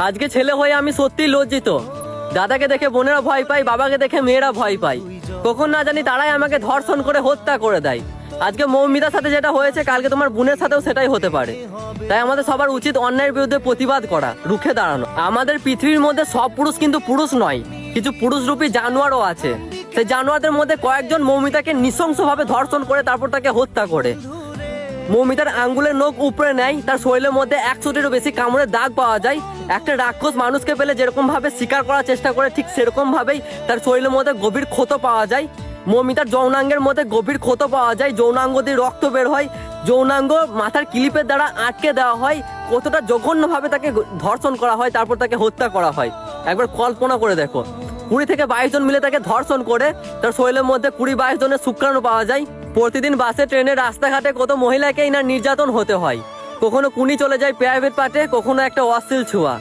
আজকে ছেলে হয়ে আমি সত্যিই লজ্জিত। দাদাকে দেখে বোনেরা ভয় পায়, বাবাকে দেখে মেয়েরা ভয় পায়। কখন না জানি তারাই আমাকে ধর্ষণ করে হত্যা করে দেয়। আজকে মৌমিতার সাথে যেটা হয়েছে, কালকে তোমার বোনের সাথেও সেটাই হতে পারে। তাই আমাদের সবার উচিত অন্যায়ের বিরুদ্ধে প্রতিবাদ করা, রুখে দাঁড়ানো। আমাদের পৃথিবীর মধ্যে সব পুরুষ কিন্তু পুরুষ নয়, কিছু পুরুষরূপী জানোয়ারও আছে। সেই জানোয়ারদের মধ্যে কয়েকজন মৌমিতাকে নৃশংসভাবে ধর্ষণ করে তারপর তাকে হত্যা করে। মৌমিতার আঙ্গুলের নখ উপড়ে নেয়, তার শরীরের মধ্যে 100টিরও বেশি কামড়ের দাগ পাওয়া যায়। একটা রাক্ষস মানুষকে পেলে যেরকম ভাবে শিকার করার চেষ্টা করে, ঠিক সেরকম ভাবেই তার শরীরের মধ্যে গভীর ক্ষত পাওয়া যায়। মৌমিতার যৌনাঙ্গের মধ্যে গভীর ক্ষত পাওয়া যায়, যৌনাঙ্গ দিয়ে রক্ত বের হয়, যৌনাঙ্গ মাথার ক্লিপের দ্বারা আটকে দেওয়া হয়। কতটা জঘন্যভাবে তাকে ধর্ষণ করা হয়, তারপর তাকে হত্যা করা হয়। একবার কল্পনা করে দেখো, 20 থেকে 22 জন মিলে তাকে ধর্ষণ করে তার শরীরের মধ্যে 20-22 জনের শুক্রাণু পাওয়া যায়। প্রতিদিন বাসে, ট্রেনে, রাস্তাঘাটে কত মহিলাকেই না নির্যাতন হতে হয়। কখনো কুনি চলে যায় প্রাইভেট পার্টে, কখনো একটা অশ্লীল ছোঁয়া।